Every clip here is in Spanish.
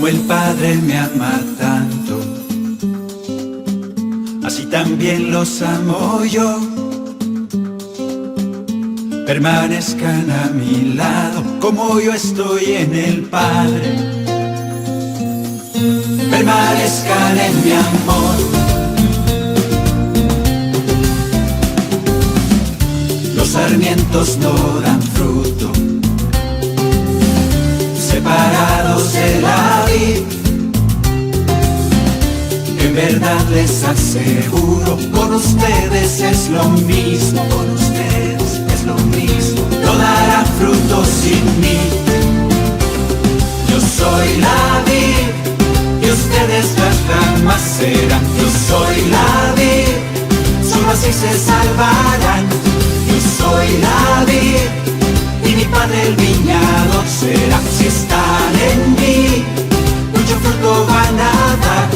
Como el Padre me ama tanto, así también los amo yo. Permanezcan a mi lado, como yo estoy en el Padre. Permanezcan en mi amor. Los sarmientos no dan fruto, separados de la vid. En verdad les aseguro, con ustedes es lo mismo, con ustedes es lo mismo. No darán fruto sin mí. Yo soy la vid y ustedes las ramas serán. Yo soy la vid, solo así se salvarán. Yo soy la vid y mi Padre el viñador será. Si están en mí, mucho fruto van a dar,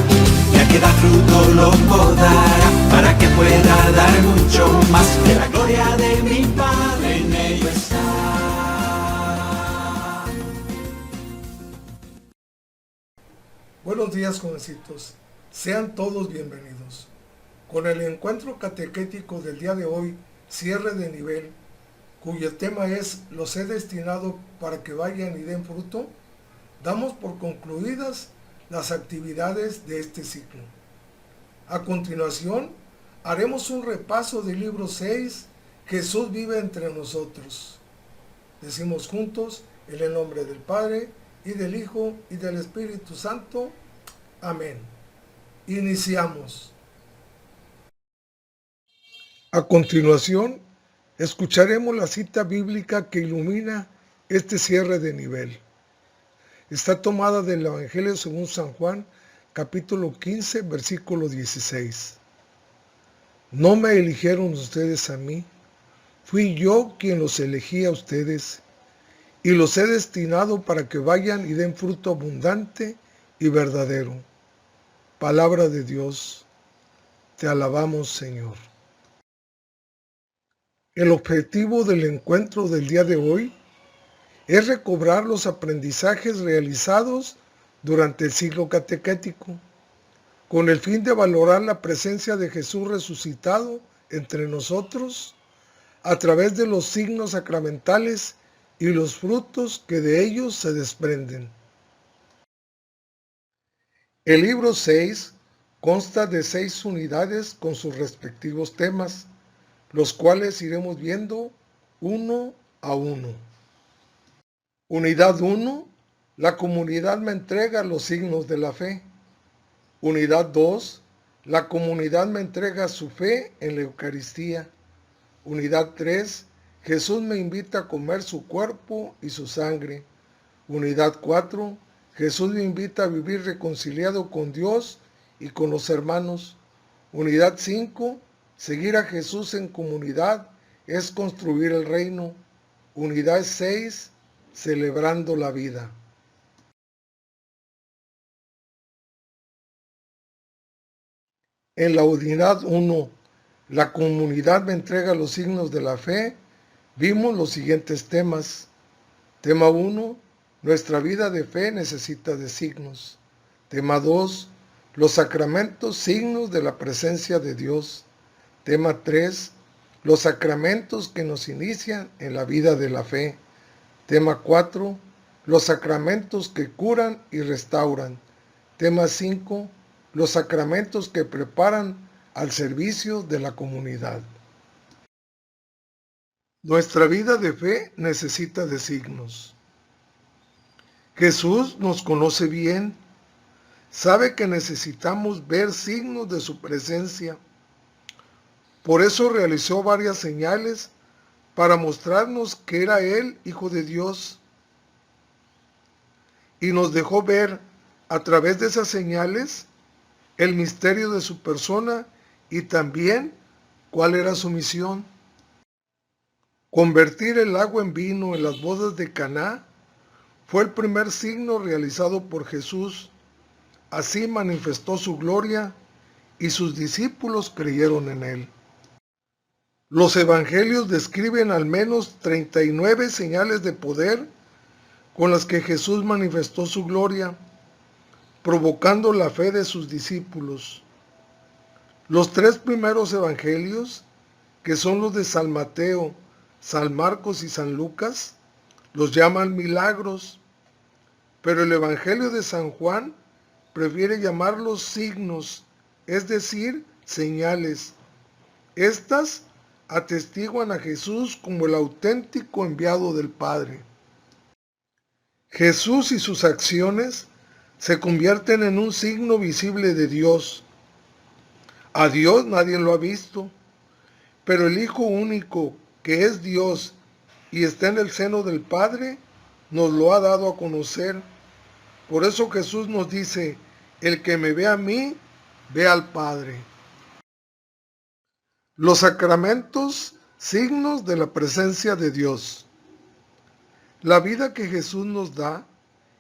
y al que da fruto lo podará, para que pueda dar mucho más. De la gloria de mi Padre en ello está. Buenos días, jovencitos. Sean todos bienvenidos. Con el encuentro catequético del día de hoy, cierre de nivel, cuyo tema es los he destinado para que vayan y den fruto, damos por concluidas las actividades de este ciclo. A continuación, haremos un repaso del libro 6, Jesús vive entre nosotros. Decimos juntos, en el nombre del Padre, y del Hijo, y del Espíritu Santo. Amén. Iniciamos. A continuación, escucharemos la cita bíblica que ilumina este cierre de nivel. Está tomada del Evangelio según San Juan, capítulo 15, versículo 16. No me eligieron ustedes a mí, fui yo quien los elegí a ustedes, y los he destinado para que vayan y den fruto abundante y verdadero. Palabra de Dios, te alabamos, Señor. El objetivo del encuentro del día de hoy es recobrar los aprendizajes realizados durante el ciclo catequético, con el fin de valorar la presencia de Jesús resucitado entre nosotros a través de los signos sacramentales y los frutos que de ellos se desprenden. El libro 6 consta de 6 unidades con sus respectivos temas, los cuales iremos viendo uno a uno. Unidad 1. La comunidad me entrega los signos de la fe. Unidad 2. La comunidad me entrega su fe en la Eucaristía. Unidad 3. Jesús me invita a comer su cuerpo y su sangre. Unidad 4. Jesús me invita a vivir reconciliado con Dios y con los hermanos. Unidad 5. Seguir a Jesús en comunidad es construir el reino. Unidad 6. Celebrando la vida. En la unidad 1, la comunidad me entrega los signos de la fe, vimos los siguientes temas. Tema 1, nuestra vida de fe necesita de signos. Tema 2, los sacramentos, signos de la presencia de Dios. Tema 3, los sacramentos que nos inician en la vida de la fe. Tema 4, los sacramentos que curan y restauran. Tema 5, los sacramentos que preparan al servicio de la comunidad. Nuestra vida de fe necesita de signos. Jesús nos conoce bien, sabe que necesitamos ver signos de su presencia. Por eso realizó varias señales para mostrarnos que era Él, Hijo de Dios. Y nos dejó ver a través de esas señales el misterio de su persona y también cuál era su misión. Convertir el agua en vino en las bodas de Caná fue el primer signo realizado por Jesús. Así manifestó su gloria y sus discípulos creyeron en él. Los evangelios describen al menos 39 señales de poder con las que Jesús manifestó su gloria, provocando la fe de sus discípulos. Los tres primeros evangelios, que son los de San Mateo, San Marcos y San Lucas, los llaman milagros, pero el evangelio de San Juan prefiere llamarlos signos, es decir, señales. Estas atestiguan a Jesús como el auténtico enviado del Padre. Jesús y sus acciones se convierten en un signo visible de Dios. A Dios nadie lo ha visto, pero el Hijo único, que es Dios y está en el seno del Padre, nos lo ha dado a conocer. Por eso Jesús nos dice, el que me ve a mí, ve al Padre. Los sacramentos, signos de la presencia de Dios. La vida que Jesús nos da,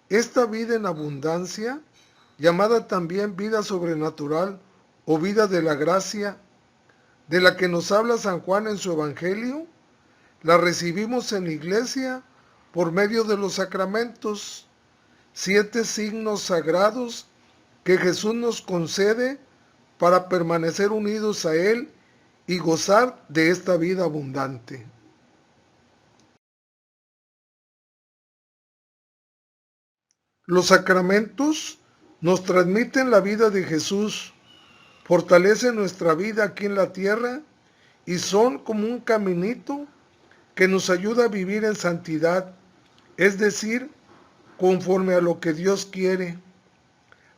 esta vida en abundancia, llamada también vida sobrenatural o vida de la gracia, de la que nos habla San Juan en su Evangelio, la recibimos en la Iglesia por medio de los sacramentos, 7 signos sagrados que Jesús nos concede para permanecer unidos a Él y gozar de esta vida abundante. Los sacramentos nos transmiten la vida de Jesús, fortalecen nuestra vida aquí en la tierra y son como un caminito que nos ayuda a vivir en santidad, es decir, conforme a lo que Dios quiere.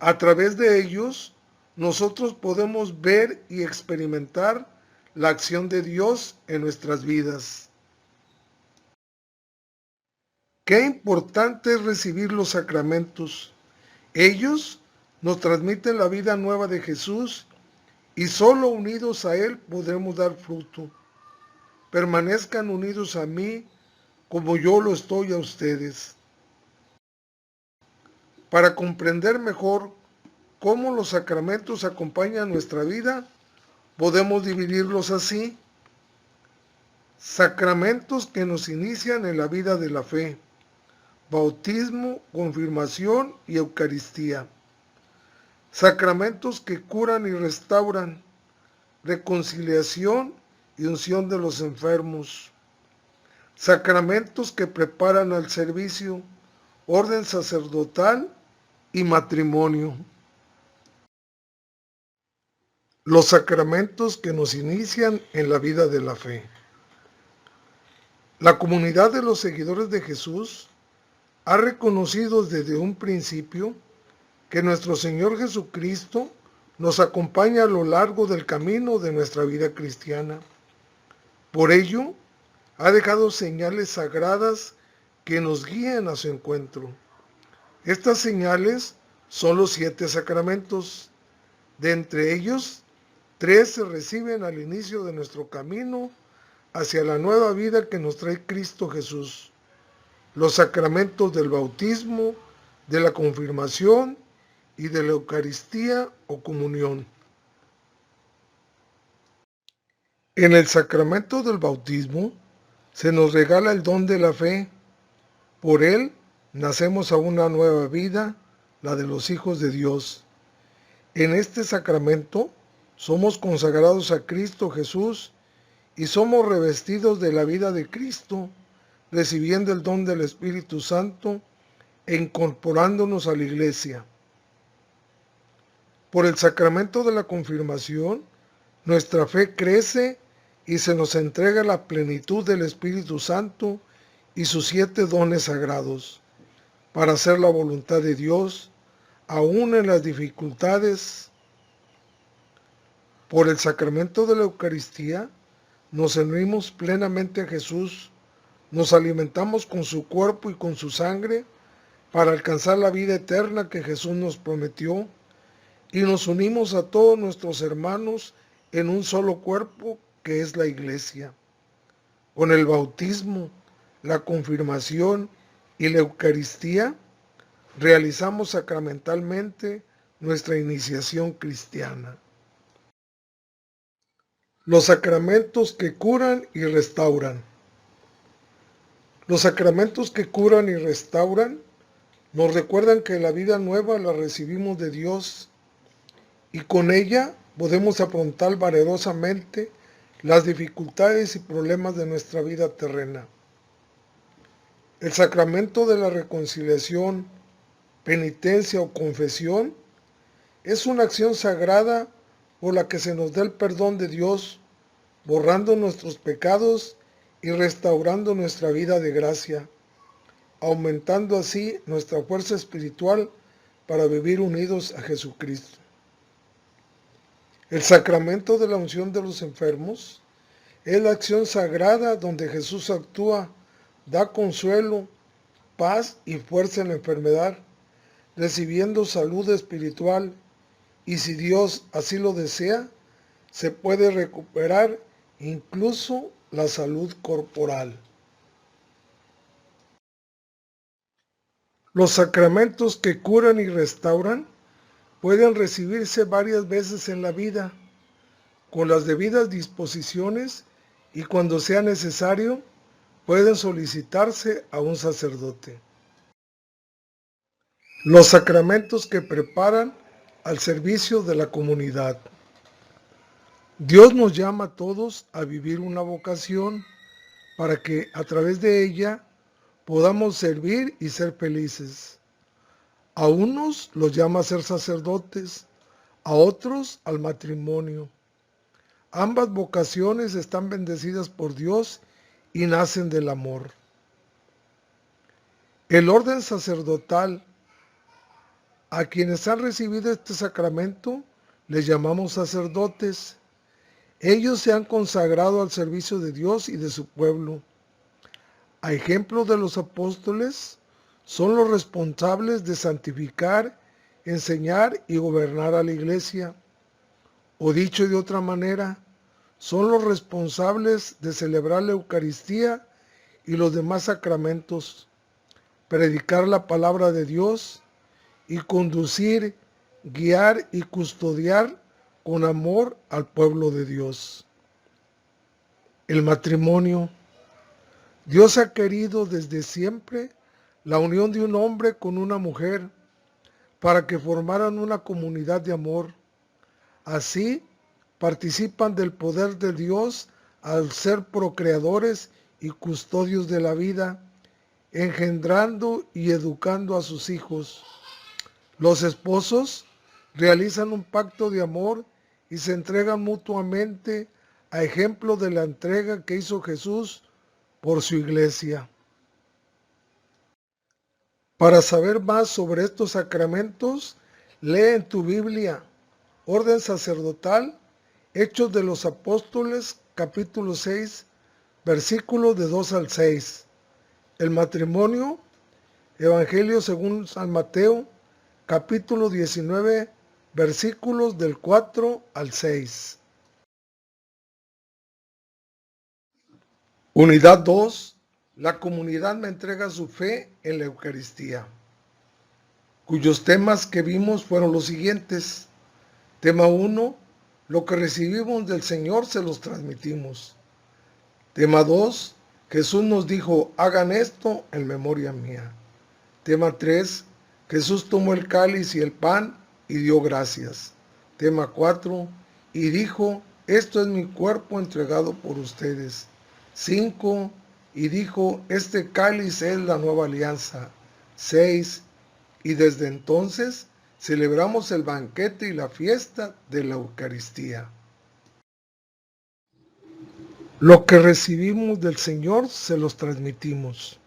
A través de ellos, nosotros podemos ver y experimentar la acción de Dios en nuestras vidas. Qué importante es recibir los sacramentos. Ellos nos transmiten la vida nueva de Jesús y solo unidos a Él podremos dar fruto. Permanezcan unidos a mí como yo lo estoy a ustedes. Para comprender mejor cómo los sacramentos acompañan nuestra vida, podemos dividirlos así. Sacramentos que nos inician en la vida de la fe. Bautismo, confirmación y Eucaristía. Sacramentos que curan y restauran. Reconciliación y unción de los enfermos. Sacramentos que preparan al servicio, orden sacerdotal y matrimonio. Los sacramentos que nos inician en la vida de la fe. La comunidad de los seguidores de Jesús ha reconocido desde un principio que nuestro Señor Jesucristo nos acompaña a lo largo del camino de nuestra vida cristiana. Por ello, ha dejado señales sagradas que nos guíen a su encuentro. Estas señales son los 7 sacramentos. De entre ellos, 3 se reciben al inicio de nuestro camino hacia la nueva vida que nos trae Cristo Jesús. Los sacramentos del bautismo, de la confirmación y de la Eucaristía o comunión. En el sacramento del bautismo se nos regala el don de la fe. Por él nacemos a una nueva vida, la de los hijos de Dios. En este sacramento somos consagrados a Cristo Jesús y somos revestidos de la vida de Cristo, recibiendo el don del Espíritu Santo e incorporándonos a la Iglesia. Por el sacramento de la confirmación, nuestra fe crece y se nos entrega la plenitud del Espíritu Santo y sus 7 dones sagrados, para hacer la voluntad de Dios, aún en las dificultades. Por el sacramento de la Eucaristía, nos unimos plenamente a Jesús, nos alimentamos con su cuerpo y con su sangre para alcanzar la vida eterna que Jesús nos prometió, y nos unimos a todos nuestros hermanos en un solo cuerpo que es la Iglesia. Con el bautismo, la confirmación y la Eucaristía, realizamos sacramentalmente nuestra iniciación cristiana. Los sacramentos que curan y restauran. Los sacramentos que curan y restauran nos recuerdan que la vida nueva la recibimos de Dios y con ella podemos afrontar valerosamente las dificultades y problemas de nuestra vida terrena. El sacramento de la reconciliación, penitencia o confesión es una acción sagrada por la que se nos da el perdón de Dios, borrando nuestros pecados y restaurando nuestra vida de gracia, aumentando así nuestra fuerza espiritual para vivir unidos a Jesucristo. El sacramento de la unción de los enfermos es la acción sagrada donde Jesús actúa, da consuelo, paz y fuerza en la enfermedad, recibiendo salud espiritual y si Dios así lo desea, se puede recuperar incluso la salud corporal. Los sacramentos que curan y restauran pueden recibirse varias veces en la vida, con las debidas disposiciones y cuando sea necesario, pueden solicitarse a un sacerdote. Los sacramentos que preparan al servicio de la comunidad. Dios nos llama a todos a vivir una vocación para que a través de ella podamos servir y ser felices. A unos los llama a ser sacerdotes, a otros al matrimonio. Ambas vocaciones están bendecidas por Dios y nacen del amor. El orden sacerdotal, a quienes han recibido este sacramento, les llamamos sacerdotes. Ellos se han consagrado al servicio de Dios y de su pueblo. A ejemplo de los apóstoles, son los responsables de santificar, enseñar y gobernar a la iglesia. O dicho de otra manera, son los responsables de celebrar la Eucaristía y los demás sacramentos, predicar la palabra de Dios y conducir, guiar y custodiar con amor al pueblo de Dios. El matrimonio. Dios ha querido desde siempre la unión de un hombre con una mujer para que formaran una comunidad de amor. Así, participan del poder de Dios al ser procreadores y custodios de la vida, engendrando y educando a sus hijos. Los esposos realizan un pacto de amor y se entregan mutuamente a ejemplo de la entrega que hizo Jesús por su iglesia. Para saber más sobre estos sacramentos, lee en tu Biblia, Orden Sacerdotal, Hechos de los Apóstoles, capítulo 6, versículos de 2 al 6. El matrimonio, Evangelio según San Mateo, capítulo 19, versículos del 4 al 6. Unidad 2. La comunidad me entrega su fe en la Eucaristía, cuyos temas que vimos fueron los siguientes. Tema 1. Lo que recibimos del Señor se los transmitimos. Tema 2. Jesús nos dijo, hagan esto en memoria mía. Tema 3. Jesús tomó el cáliz y el pan y dio gracias. Tema 4. Y dijo, esto es mi cuerpo entregado por ustedes. 5. Y dijo, este cáliz es la nueva alianza. 6. Y desde entonces celebramos el banquete y la fiesta de la Eucaristía. Lo que recibimos del Señor se los transmitimos.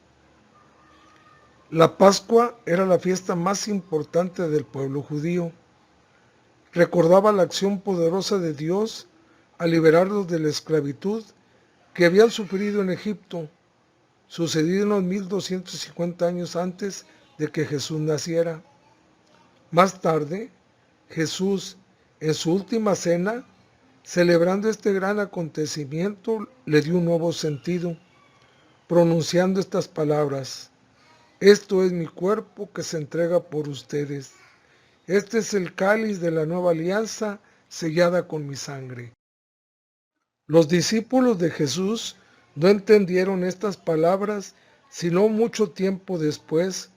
La Pascua era la fiesta más importante del pueblo judío. Recordaba la acción poderosa de Dios al liberarlos de la esclavitud que habían sufrido en Egipto, sucedido unos 1250 años antes de que Jesús naciera. Más tarde, Jesús, en su última cena, celebrando este gran acontecimiento, le dio un nuevo sentido, pronunciando estas palabras: esto es mi cuerpo que se entrega por ustedes. Este es el cáliz de la nueva alianza sellada con mi sangre. Los discípulos de Jesús no entendieron estas palabras, sino mucho tiempo después,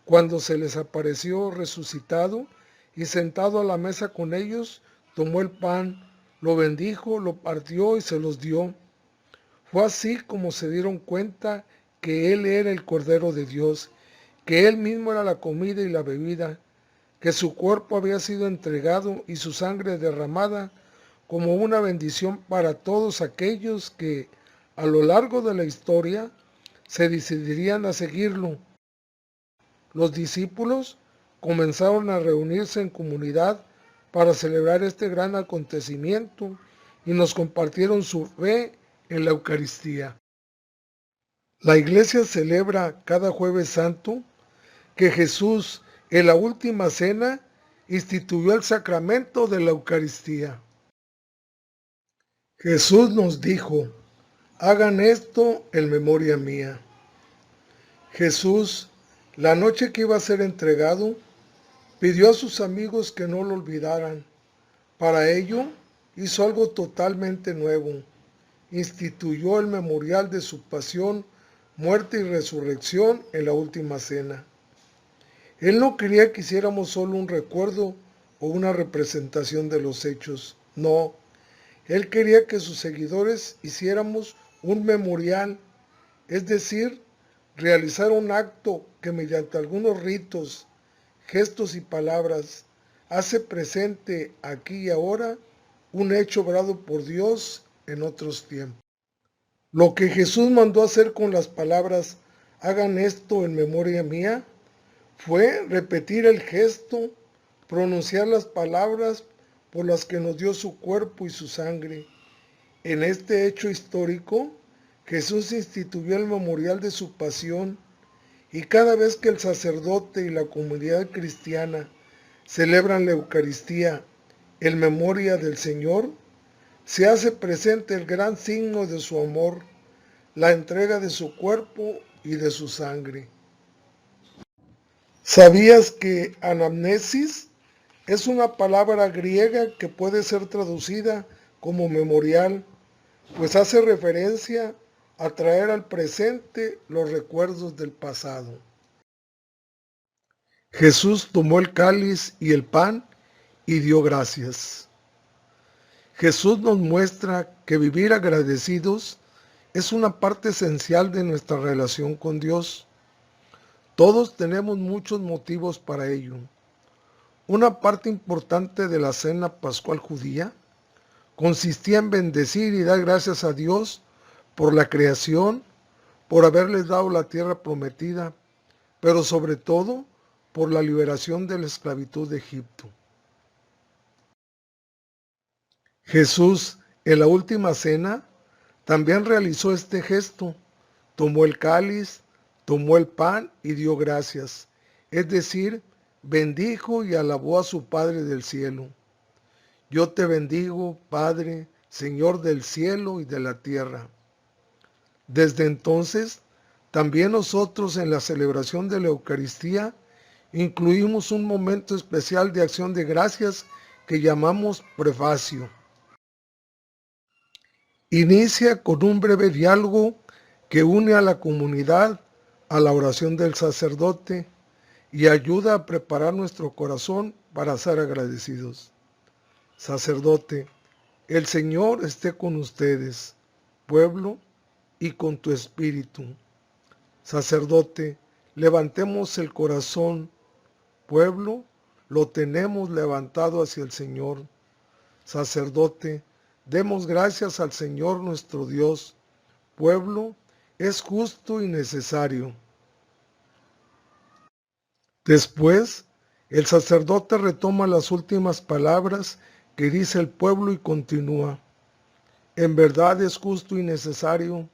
Cuando se les apareció resucitado y sentado a la mesa con ellos, tomó el pan, lo bendijo, lo partió y se los dio. Fue así como se dieron cuenta que Él era el Cordero de Dios, que Él mismo era la comida y la bebida, que su cuerpo había sido entregado y su sangre derramada como una bendición para todos aquellos que, a lo largo de la historia, se decidirían a seguirlo. Los discípulos comenzaron a reunirse en comunidad para celebrar este gran acontecimiento y nos compartieron su fe en la Eucaristía. La Iglesia celebra cada Jueves Santo que Jesús, en la última cena, instituyó el sacramento de la Eucaristía. Jesús nos dijo: hagan esto en memoria mía. Jesús, la noche que iba a ser entregado, pidió a sus amigos que no lo olvidaran. Para ello, hizo algo totalmente nuevo. Instituyó el memorial de su pasión, muerte y resurrección en la última cena. Él no quería que hiciéramos solo un recuerdo o una representación de los hechos. No, Él quería que sus seguidores hiciéramos un memorial, es decir, realizar un acto que mediante algunos ritos, gestos y palabras hace presente aquí y ahora un hecho obrado por Dios en otros tiempos. Lo que Jesús mandó hacer con las palabras hagan esto en memoria mía fue repetir el gesto, pronunciar las palabras por las que nos dio su cuerpo y su sangre. En este hecho histórico, Jesús instituyó el memorial de su pasión, y cada vez que el sacerdote y la comunidad cristiana celebran la Eucaristía en memoria del Señor, se hace presente el gran signo de su amor, la entrega de su cuerpo y de su sangre. ¿Sabías que anamnesis es una palabra griega que puede ser traducida como memorial, pues hace referencia a traer al presente los recuerdos del pasado? Jesús tomó el cáliz y el pan y dio gracias. Jesús nos muestra que vivir agradecidos es una parte esencial de nuestra relación con Dios. Todos tenemos muchos motivos para ello. Una parte importante de la cena pascual judía consistía en bendecir y dar gracias a Dios por la creación, por haberles dado la tierra prometida, pero sobre todo por la liberación de la esclavitud de Egipto. Jesús, en la última cena, también realizó este gesto. Tomó el cáliz, tomó el pan y dio gracias, es decir, bendijo y alabó a su Padre del cielo. Yo te bendigo, Padre, Señor del cielo y de la tierra. Desde entonces, también nosotros en la celebración de la Eucaristía incluimos un momento especial de acción de gracias que llamamos prefacio. Inicia con un breve diálogo que une a la comunidad a la oración del sacerdote y ayuda a preparar nuestro corazón para ser agradecidos. Sacerdote, el Señor esté con ustedes, pueblo, y con tu espíritu. Sacerdote, levantemos el corazón, pueblo, lo tenemos levantado hacia el Señor. Sacerdote, demos gracias al Señor nuestro Dios, pueblo, es justo y necesario. Después, el sacerdote retoma las últimas palabras que dice el pueblo y continúa. En verdad es justo y necesario,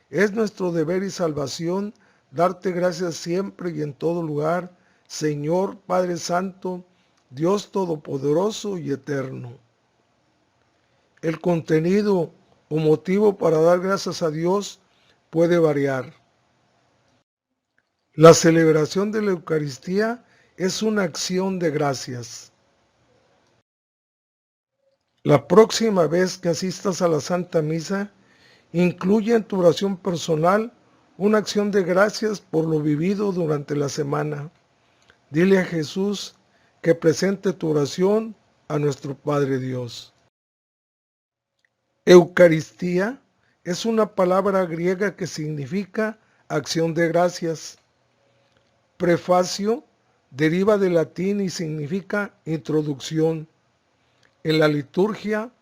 es nuestro deber y salvación darte gracias siempre y en todo lugar, Señor Padre Santo, Dios Todopoderoso y Eterno. El contenido o motivo para dar gracias a Dios puede variar. La celebración de la Eucaristía es una acción de gracias. La próxima vez que asistas a la Santa Misa, incluye en tu oración personal una acción de gracias por lo vivido durante la semana. Dile a Jesús que presente tu oración a nuestro Padre Dios. Eucaristía es una palabra griega que significa acción de gracias. Prefacio deriva del latín y significa introducción. En la liturgia,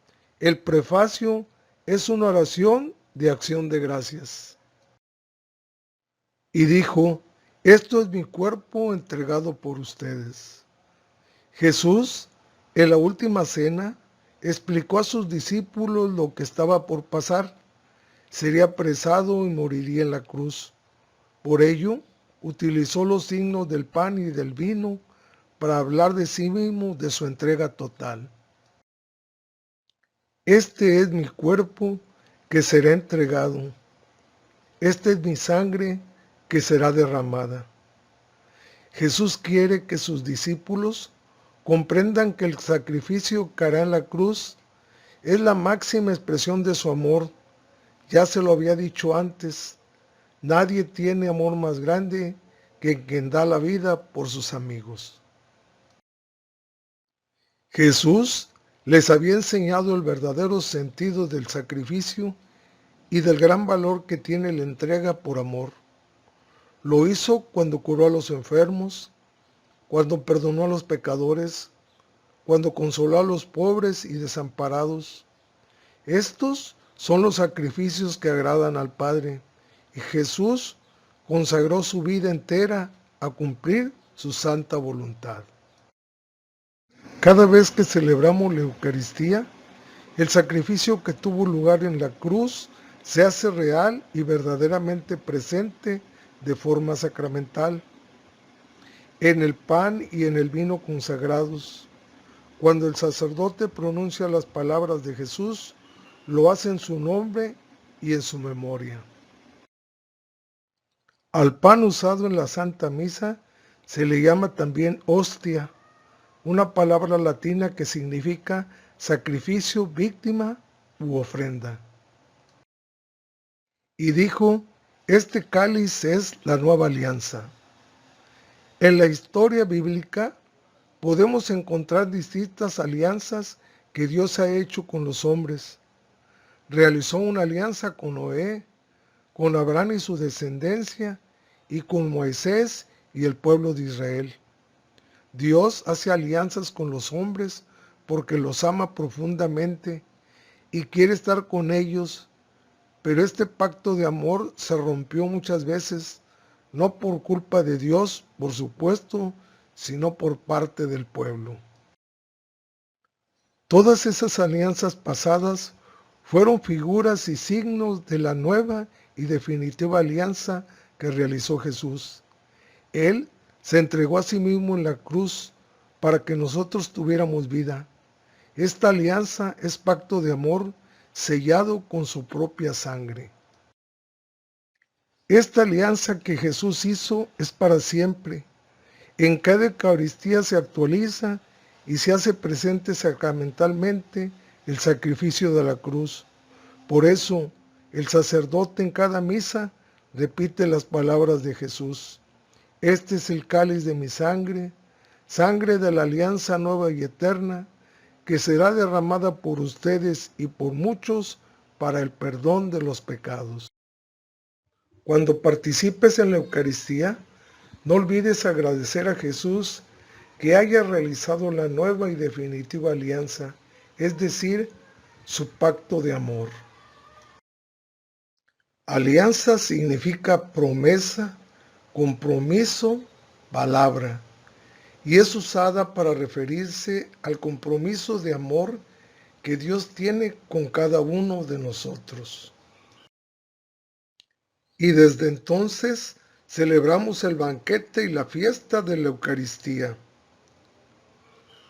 el prefacio es una oración de acción de gracias. Y dijo, esto es mi cuerpo entregado por ustedes. Jesús, en la última cena, explicó a sus discípulos lo que estaba por pasar. Sería apresado y moriría en la cruz. Por ello, utilizó los signos del pan y del vino para hablar de sí mismo, de su entrega total. Este es mi cuerpo que será entregado. Esta es mi sangre que será derramada. Jesús quiere que sus discípulos comprendan que el sacrificio que hará en la cruz es la máxima expresión de su amor. Ya se lo había dicho antes, nadie tiene amor más grande que quien da la vida por sus amigos. Jesús les había enseñado el verdadero sentido del sacrificio y del gran valor que tiene la entrega por amor. Lo hizo cuando curó a los enfermos, cuando perdonó a los pecadores, cuando consoló a los pobres y desamparados. Estos son los sacrificios que agradan al Padre, y Jesús consagró su vida entera a cumplir su santa voluntad. Cada vez que celebramos la Eucaristía, el sacrificio que tuvo lugar en la cruz se hace real y verdaderamente presente de forma sacramental, en el pan y en el vino consagrados. Cuando el sacerdote pronuncia las palabras de Jesús, lo hace en su nombre y en su memoria. Al pan usado en la Santa Misa se le llama también hostia, una palabra latina que significa sacrificio, víctima u ofrenda. Y dijo, este cáliz es la nueva alianza. En la historia bíblica podemos encontrar distintas alianzas que Dios ha hecho con los hombres. Realizó una alianza con Noé, con Abraham y su descendencia, y con Moisés y el pueblo de Israel. Dios hace alianzas con los hombres porque los ama profundamente y quiere estar con ellos, pero este pacto de amor se rompió muchas veces, no por culpa de Dios, por supuesto, sino por parte del pueblo. Todas esas alianzas pasadas fueron figuras y signos de la nueva y definitiva alianza que realizó Jesús. Él se entregó a sí mismo en la cruz para que nosotros tuviéramos vida. Esta alianza es pacto de amor sellado con su propia sangre. Esta alianza que Jesús hizo es para siempre. En cada Eucaristía se actualiza y se hace presente sacramentalmente el sacrificio de la cruz. Por eso, el sacerdote en cada misa repite las palabras de Jesús. Este es el cáliz de mi sangre, sangre de la alianza nueva y eterna, que será derramada por ustedes y por muchos para el perdón de los pecados. Cuando participes en la Eucaristía, no olvides agradecer a Jesús que haya realizado la nueva y definitiva alianza, es decir, su pacto de amor. Alianza significa promesa, compromiso, palabra, y es usada para referirse al compromiso de amor que Dios tiene con cada uno de nosotros. Y desde entonces celebramos el banquete y la fiesta de la Eucaristía.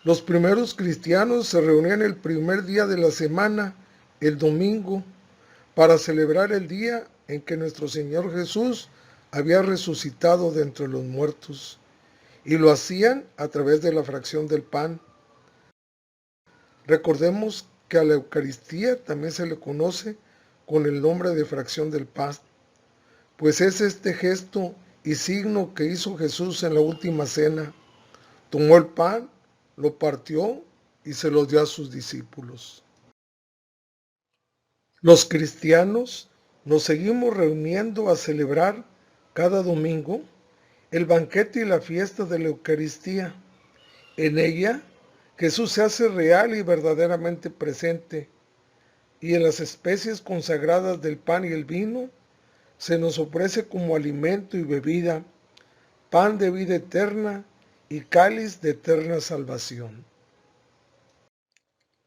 Los primeros cristianos se reunían el primer día de la semana, el domingo, para celebrar el día en que nuestro Señor Jesús había resucitado de entre los muertos, y lo hacían a través de la fracción del pan. Recordemos que a la Eucaristía también se le conoce con el nombre de fracción del pan, pues es este gesto y signo que hizo Jesús en la última cena, Tomó el pan, lo partió y se lo dio a sus discípulos. Los cristianos nos seguimos reuniendo a celebrar cada domingo el banquete y la fiesta de la Eucaristía. En ella, Jesús se hace real y verdaderamente presente, y en las especies consagradas del pan y el vino, se nos ofrece como alimento y bebida, pan de vida eterna y cáliz de eterna salvación.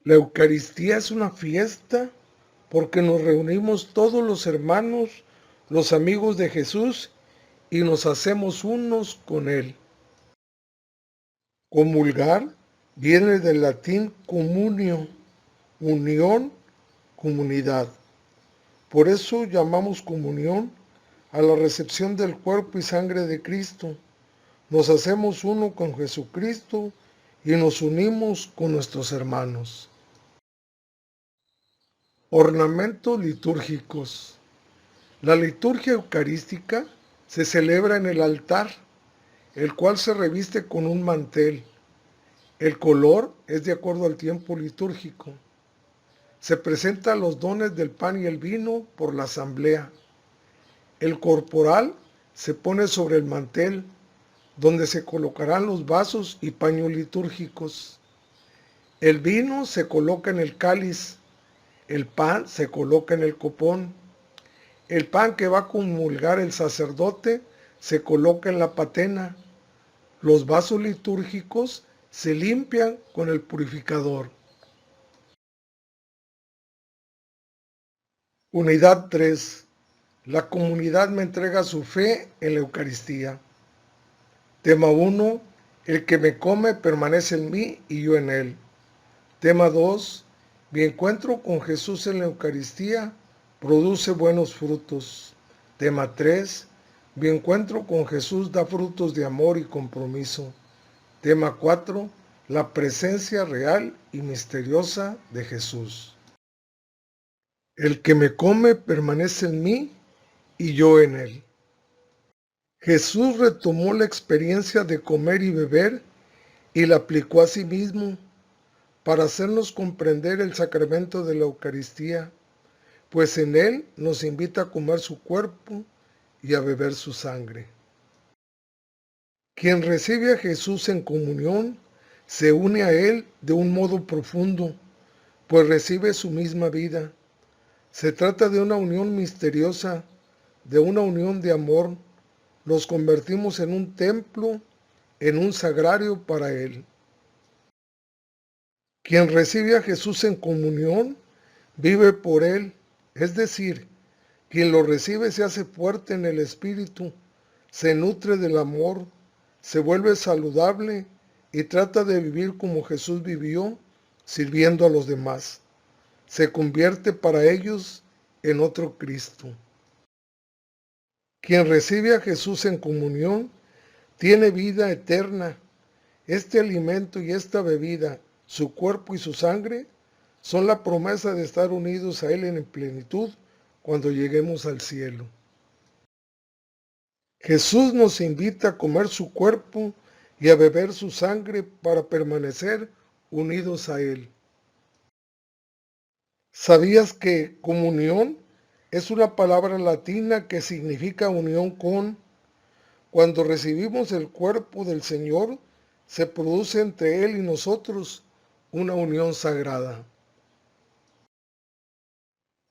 La Eucaristía es una fiesta porque nos reunimos todos los hermanos, los amigos de Jesús, y nos hacemos unos con Él. Comulgar viene del latín communio, unión, comunidad. Por eso llamamos comunión a la recepción del cuerpo y sangre de Cristo. Nos hacemos uno con Jesucristo y nos unimos con nuestros hermanos. Ornamentos litúrgicos. La liturgia eucarística se celebra en el altar, el cual se reviste con un mantel. El color es de acuerdo al tiempo litúrgico. Se presentan los dones del pan y el vino por la asamblea. El corporal se pone sobre el mantel, donde se colocarán los vasos y paños litúrgicos. El vino se coloca en el cáliz, el pan se coloca en el copón. El pan que va a comulgar el sacerdote se coloca en la patena. Los vasos litúrgicos se limpian con el purificador. Unidad 3. La comunidad me entrega su fe en la Eucaristía. Tema 1. El que me come permanece en mí y yo en él. Tema 2. Mi encuentro con Jesús en la Eucaristía produce buenos frutos. Tema 3. Mi encuentro con Jesús da frutos de amor y compromiso. Tema 4. La presencia real y misteriosa de Jesús. El que me come permanece en mí y yo en él. Jesús retomó la experiencia de comer y beber y la aplicó a sí mismo para hacernos comprender el sacramento de la Eucaristía, pues en él nos invita a comer su cuerpo y a beber su sangre. Quien recibe a Jesús en comunión se une a él de un modo profundo, pues recibe su misma vida. Se trata de una unión misteriosa, de una unión de amor. Nos convertimos en un templo, en un sagrario para él. Quien recibe a Jesús en comunión vive por él, es decir, quien lo recibe se hace fuerte en el espíritu, se nutre del amor, se vuelve saludable y trata de vivir como Jesús vivió, sirviendo a los demás. Se convierte para ellos en otro Cristo. Quien recibe a Jesús en comunión tiene vida eterna. Este alimento y esta bebida, su cuerpo y su sangre, son la promesa de estar unidos a Él en plenitud cuando lleguemos al cielo. Jesús nos invita a comer su cuerpo y a beber su sangre para permanecer unidos a Él. ¿Sabías que comunión es una palabra latina que significa unión con? Cuando recibimos el cuerpo del Señor, se produce entre Él y nosotros una unión sagrada.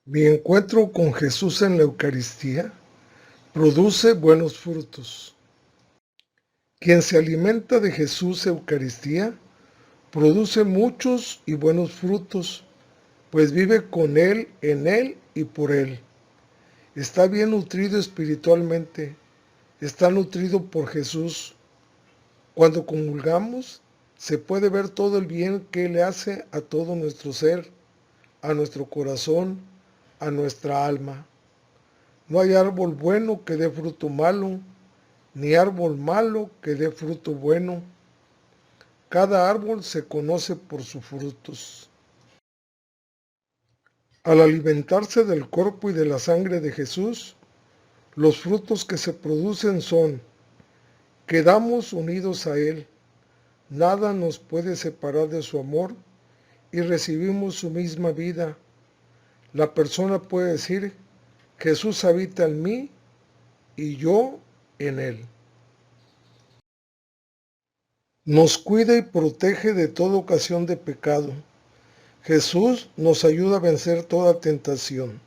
Mi encuentro con Jesús en la Eucaristía produce buenos frutos. Quien se alimenta de Jesús Eucaristía produce muchos y buenos frutos, pues vive con Él, en Él y por Él. Está bien nutrido espiritualmente, está nutrido por Jesús. Cuando comulgamos, se puede ver todo el bien que Él hace a todo nuestro ser, a nuestro corazón, a nuestra alma. No hay árbol bueno que dé fruto malo, ni árbol malo que dé fruto bueno. Cada árbol se conoce por sus frutos. Al alimentarse del cuerpo y de la sangre de Jesús, los frutos que se producen son: quedamos unidos a Él, nada nos puede separar de su amor y recibimos su misma vida. La persona puede decir, Jesús habita en mí y yo en él. Nos cuida y protege de toda ocasión de pecado. Jesús nos ayuda a vencer toda tentación.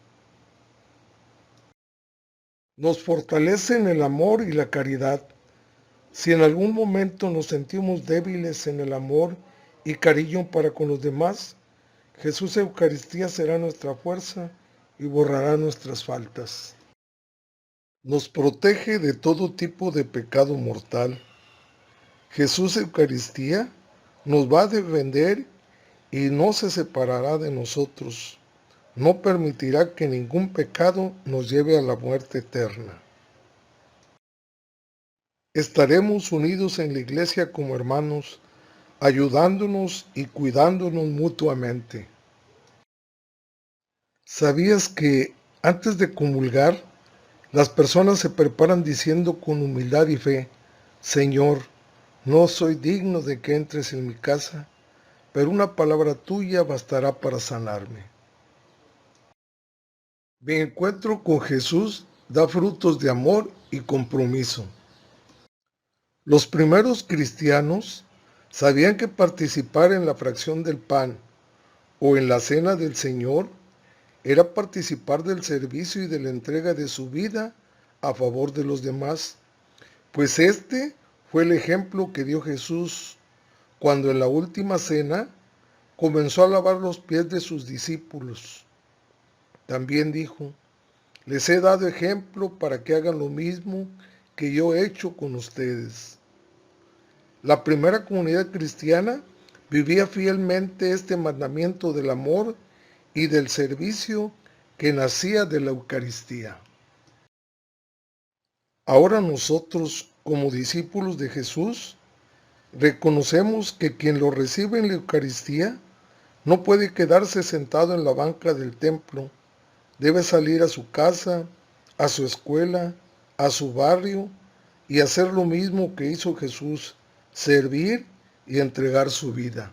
Nos fortalece en el amor y la caridad. Si en algún momento nos sentimos débiles en el amor y cariño para con los demás, Jesús Eucaristía será nuestra fuerza y borrará nuestras faltas. Nos protege de todo tipo de pecado mortal. Jesús Eucaristía nos va a defender y no se separará de nosotros. No permitirá que ningún pecado nos lleve a la muerte eterna. Estaremos unidos en la iglesia como hermanos, ayudándonos y cuidándonos mutuamente. ¿Sabías que antes de comulgar, las personas se preparan diciendo con humildad y fe, Señor, no soy digno de que entres en mi casa, pero una palabra tuya bastará para sanarme? Mi encuentro con Jesús da frutos de amor y compromiso. Los primeros cristianos sabían que participar en la fracción del pan o en la cena del Señor era participar del servicio y de la entrega de su vida a favor de los demás, pues este fue el ejemplo que dio Jesús cuando en la última cena comenzó a lavar los pies de sus discípulos. También dijo, les he dado ejemplo para que hagan lo mismo que yo he hecho con ustedes. La primera comunidad cristiana vivía fielmente este mandamiento del amor y del servicio que nacía de la Eucaristía. Ahora nosotros, como discípulos de Jesús, reconocemos que quien lo recibe en la Eucaristía no puede quedarse sentado en la banca del templo, debe salir a su casa, a su escuela, a su barrio y hacer lo mismo que hizo Jesús, servir y entregar su vida.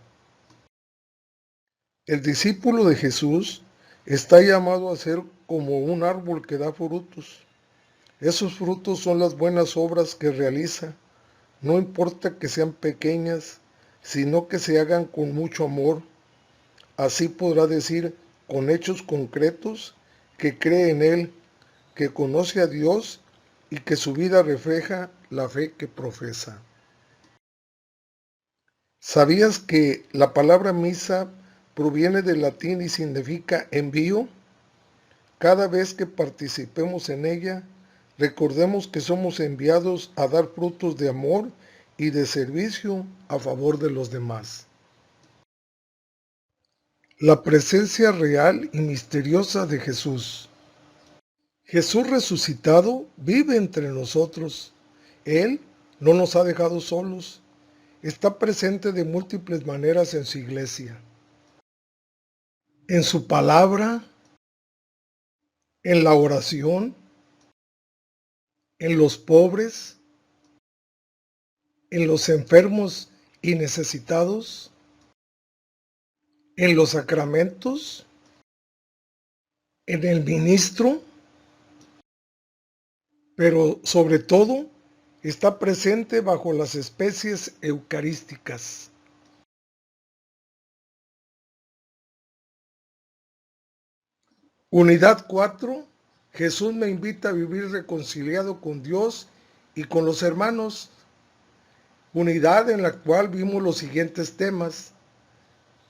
El discípulo de Jesús está llamado a ser como un árbol que da frutos. Esos frutos son las buenas obras que realiza, no importa que sean pequeñas, sino que se hagan con mucho amor. Así podrá decir con hechos concretos que cree en Él, que conoce a Dios y que su vida refleja la fe que profesa. ¿Sabías que la palabra misa proviene del latín y significa envío? Cada vez que participemos en ella, recordemos que somos enviados a dar frutos de amor y de servicio a favor de los demás. La presencia real y misteriosa de Jesús. Jesús resucitado vive entre nosotros. Él no nos ha dejado solos. Está presente de múltiples maneras en su iglesia. En su palabra, en la oración, en los pobres, en los enfermos y necesitados, en los sacramentos, en el ministro, pero sobre todo está presente bajo las especies eucarísticas. Unidad 4. Jesús me invita a vivir reconciliado con Dios y con los hermanos. Unidad en la cual vimos los siguientes temas.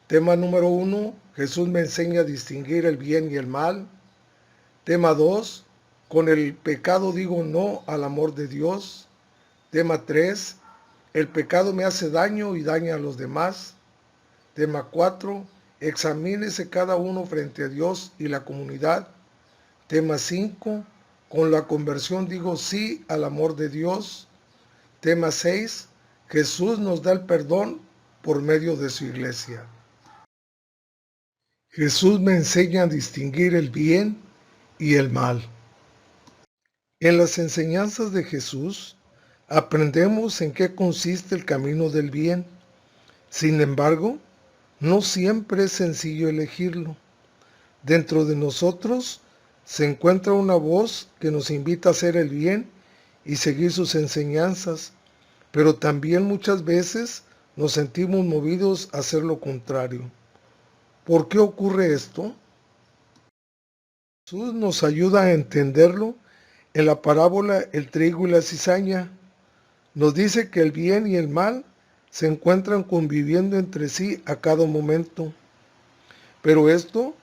Tema número 1. Jesús me enseña a distinguir el bien y el mal. Tema 2. Con el pecado digo no al amor de Dios. Tema 3. El pecado me hace daño y daña a los demás. Tema 4. Examínese cada uno frente a Dios y la comunidad. Tema 5. Con la conversión digo sí al amor de Dios. Tema 6. Jesús nos da el perdón por medio de su iglesia. Jesús me enseña a distinguir el bien y el mal. En las enseñanzas de Jesús aprendemos en qué consiste el camino del bien, Sin embargo, no siempre es sencillo elegirlo. Dentro de nosotros se encuentra una voz que nos invita a hacer el bien y seguir sus enseñanzas, pero también muchas veces nos sentimos movidos a hacer lo contrario. ¿Por qué ocurre esto? Jesús nos ayuda a entenderlo en la parábola El trigo y la cizaña. Nos dice que el bien y el mal se encuentran conviviendo entre sí a cada momento. Pero esto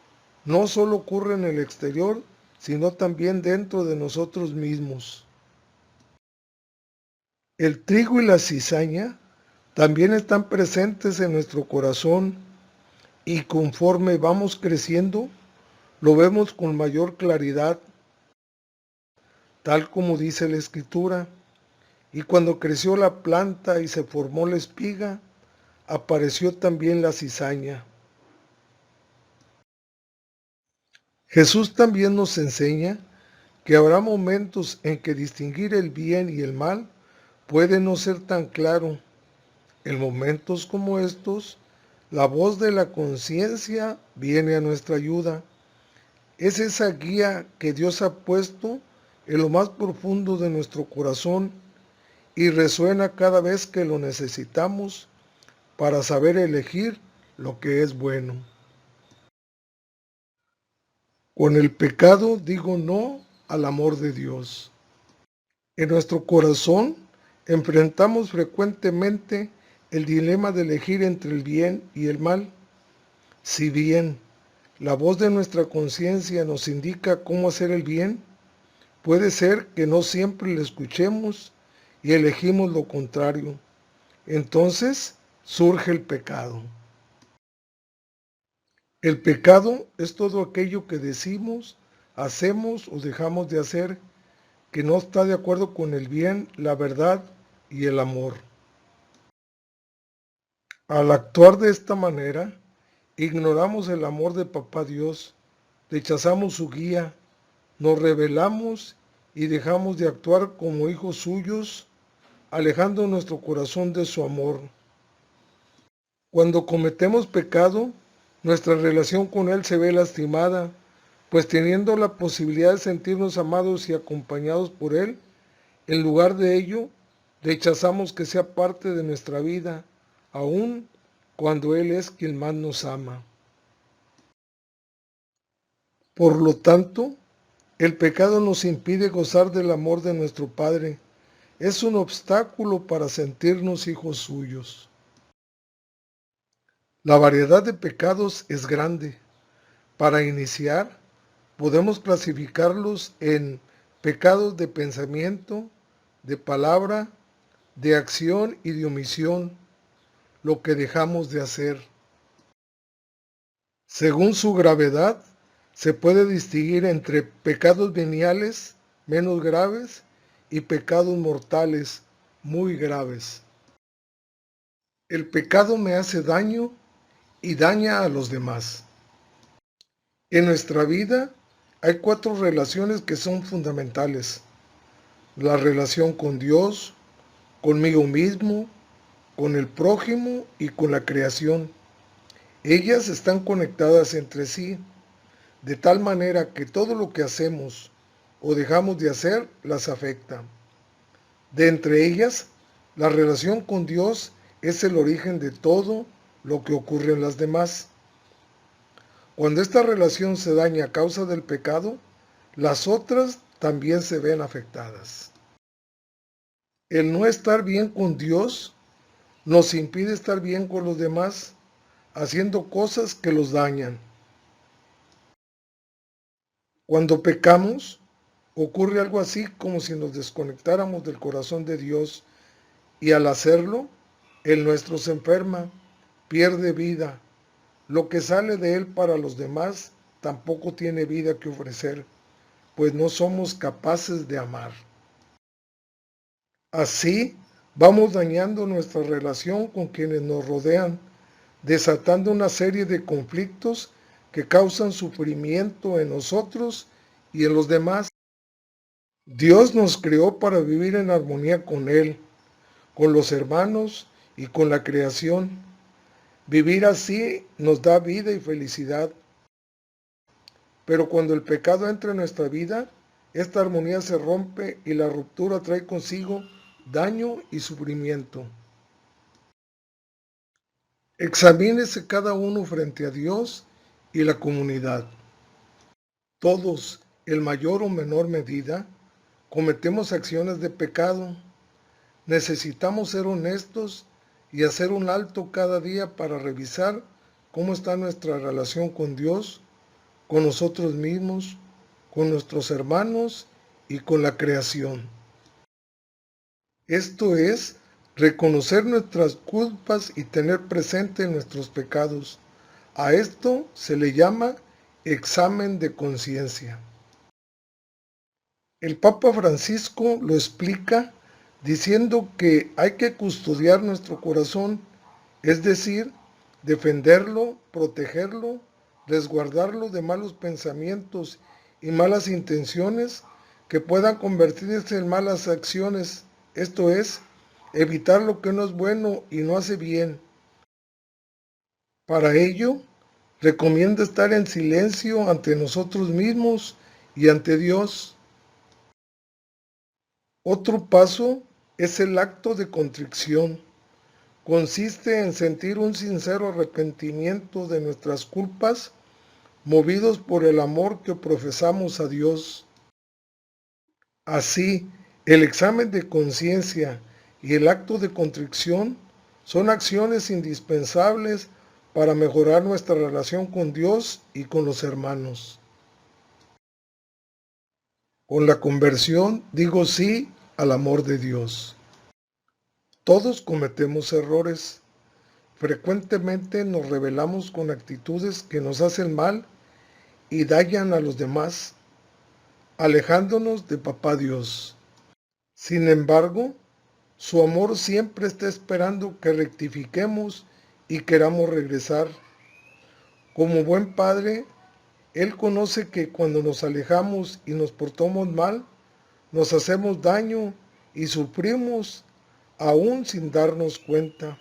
no solo ocurre en el exterior, sino también dentro de nosotros mismos. El trigo y la cizaña también están presentes en nuestro corazón y conforme vamos creciendo, lo vemos con mayor claridad, tal como dice la Escritura. Y cuando creció la planta y se formó la espiga, apareció también la cizaña. Jesús también nos enseña que habrá momentos en que distinguir el bien y el mal puede no ser tan claro. En momentos como estos, la voz de la conciencia viene a nuestra ayuda. Es esa guía que Dios ha puesto en lo más profundo de nuestro corazón y resuena cada vez que lo necesitamos para saber elegir lo que es bueno. Con el pecado digo no al amor de Dios. En nuestro corazón enfrentamos frecuentemente el dilema de elegir entre el bien y el mal. Si bien la voz de nuestra conciencia nos indica cómo hacer el bien, puede ser que no siempre la escuchemos y elegimos lo contrario. Entonces surge el pecado. El pecado es todo aquello que decimos, hacemos o dejamos de hacer que no está de acuerdo con el bien, la verdad y el amor. Al actuar de esta manera, ignoramos el amor de Papá Dios, rechazamos su guía, nos rebelamos y dejamos de actuar como hijos suyos, alejando nuestro corazón de su amor. Cuando cometemos pecado, nuestra relación con Él se ve lastimada, pues teniendo la posibilidad de sentirnos amados y acompañados por Él, en lugar de ello, rechazamos que sea parte de nuestra vida, aun cuando Él es quien más nos ama. Por lo tanto, el pecado nos impide gozar del amor de nuestro Padre. Es un obstáculo para sentirnos hijos suyos. La variedad de pecados es grande. Para iniciar, podemos clasificarlos en pecados de pensamiento, de palabra, de acción y de omisión, lo que dejamos de hacer. Según su gravedad, se puede distinguir entre pecados veniales, menos graves, y pecados mortales, muy graves. El pecado me hace daño y daña a los demás. En nuestra vida hay 4 relaciones que son fundamentales. La relación con Dios, conmigo mismo, con el prójimo y con la creación. Ellas están conectadas entre sí, de tal manera que todo lo que hacemos o dejamos de hacer las afecta. De entre ellas, la relación con Dios es el origen de todo lo que ocurre en las demás. Cuando esta relación se daña a causa del pecado, las otras también se ven afectadas. El no estar bien con Dios nos impide estar bien con los demás, haciendo cosas que los dañan. Cuando pecamos, ocurre algo así como si nos desconectáramos del corazón de Dios y al hacerlo, el nuestro se enferma, pierde vida. Lo que sale de él para los demás tampoco tiene vida que ofrecer, pues no somos capaces de amar. Así, vamos dañando nuestra relación con quienes nos rodean, desatando una serie de conflictos que causan sufrimiento en nosotros y en los demás. Dios nos creó para vivir en armonía con Él, con los hermanos y con la creación. Vivir así nos da vida y felicidad. Pero cuando el pecado entra en nuestra vida, esta armonía se rompe y la ruptura trae consigo daño y sufrimiento. Examínese cada uno frente a Dios y la comunidad. Todos, en mayor o menor medida, cometemos acciones de pecado. Necesitamos ser honestos y hacer un alto cada día para revisar cómo está nuestra relación con Dios, con nosotros mismos, con nuestros hermanos y con la creación. Esto es, reconocer nuestras culpas y tener presente nuestros pecados. A esto se le llama examen de conciencia. El Papa Francisco lo explica diciendo que hay que custodiar nuestro corazón, es decir, defenderlo, protegerlo, resguardarlo de malos pensamientos y malas intenciones que puedan convertirse en malas acciones, esto es, evitar lo que no es bueno y no hace bien. Para ello, recomienda estar en silencio ante nosotros mismos y ante Dios. Otro paso es el acto de contrición. Consiste en sentir un sincero arrepentimiento de nuestras culpas, movidos por el amor que profesamos a Dios. Así, el examen de conciencia y el acto de contrición son acciones indispensables para mejorar nuestra relación con Dios y con los hermanos. Con la conversión digo sí al amor de Dios. Todos cometemos errores. Frecuentemente nos rebelamos con actitudes que nos hacen mal y dañan a los demás, alejándonos de Papá Dios. Sin embargo, su amor siempre está esperando que rectifiquemos y queramos regresar. Como buen padre, Él conoce que cuando nos alejamos y nos portamos mal, nos hacemos daño y sufrimos aún sin darnos cuenta.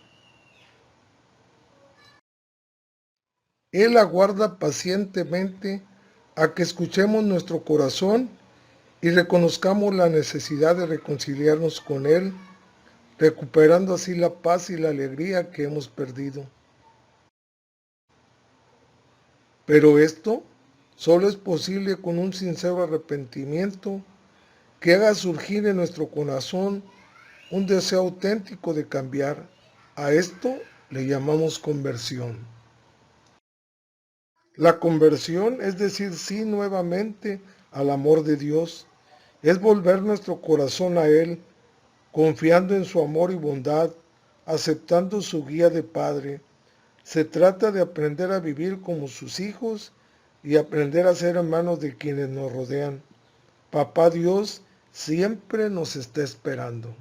Él aguarda pacientemente a que escuchemos nuestro corazón y reconozcamos la necesidad de reconciliarnos con Él, recuperando así la paz y la alegría que hemos perdido. Pero esto solo es posible con un sincero arrepentimiento que haga surgir en nuestro corazón un deseo auténtico de cambiar. A esto le llamamos conversión. La conversión es decir sí nuevamente al amor de Dios, es volver nuestro corazón a Él, confiando en su amor y bondad, aceptando su guía de Padre. Se trata de aprender a vivir como sus hijos y aprender a ser hermanos de quienes nos rodean. Papá Dios siempre nos está esperando.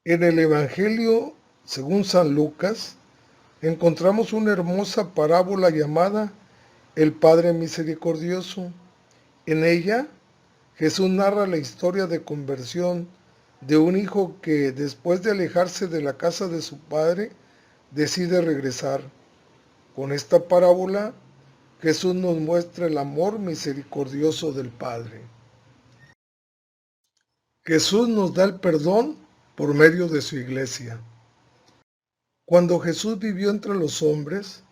En el Evangelio, según San Lucas, encontramos una hermosa parábola llamada El Padre Misericordioso. En ella, Jesús narra la historia de conversión de un hijo que, después de alejarse de la casa de su padre, decide regresar. Con esta parábola, Jesús nos muestra el amor misericordioso del Padre. Jesús nos da el perdón por medio de su iglesia. Cuando Jesús vivió entre los hombres,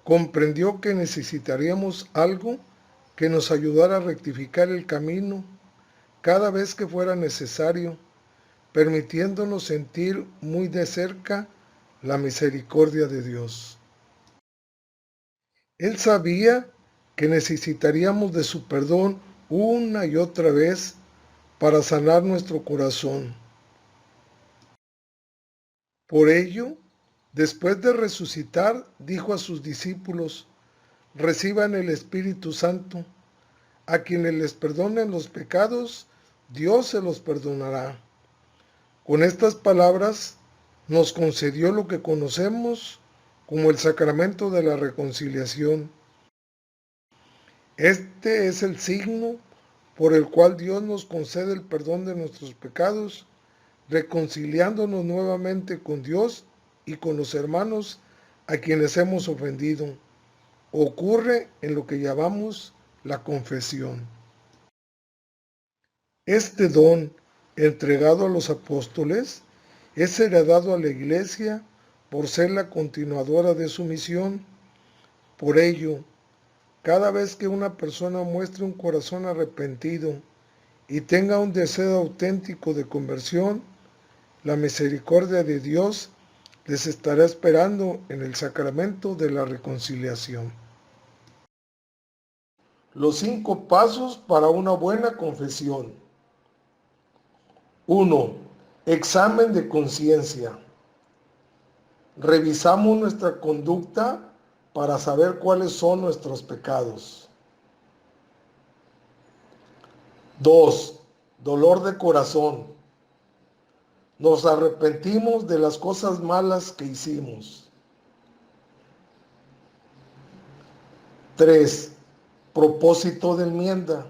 comprendió que necesitaríamos algo que nos ayudara a rectificar el camino cada vez que fuera necesario, permitiéndonos sentir muy de cerca la misericordia de Dios. Él sabía que necesitaríamos de su perdón una y otra vez para sanar nuestro corazón. Por ello, después de resucitar, dijo a sus discípulos: reciban el Espíritu Santo. A quienes les perdonen los pecados, Dios se los perdonará. Con estas palabras nos concedió lo que conocemos como el sacramento de la reconciliación. Este es el signo por el cual Dios nos concede el perdón de nuestros pecados, reconciliándonos nuevamente con Dios y con los hermanos a quienes hemos ofendido. Ocurre en lo que llamamos la confesión. Este don entregado a los apóstoles es heredado a la Iglesia por ser la continuadora de su misión. Por ello, cada vez que una persona muestre un corazón arrepentido y tenga un deseo auténtico de conversión, la misericordia de Dios les estará esperando en el sacramento de la reconciliación. Los 5 pasos para una buena confesión. 1. Examen de conciencia. Revisamos nuestra conducta para saber cuáles son nuestros pecados. 2. Dolor de corazón. Nos arrepentimos de las cosas malas que hicimos. 3. Propósito de enmienda.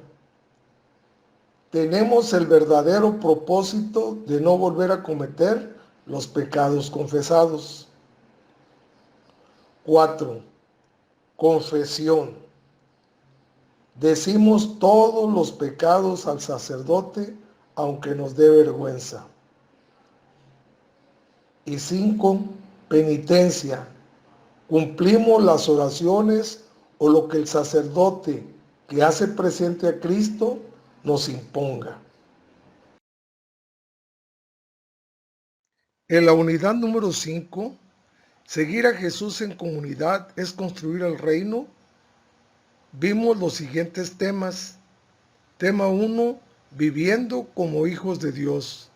Tenemos el verdadero propósito de no volver a cometer los pecados confesados. 4. Confesión. Decimos todos los pecados al sacerdote, aunque nos dé vergüenza. Y 5. Penitencia. Cumplimos las oraciones o lo que el sacerdote que hace presente a Cristo nos imponga. En la unidad número 5, seguir a Jesús en comunidad es construir el reino. Vimos los siguientes temas. Tema 1, viviendo como hijos de Dios.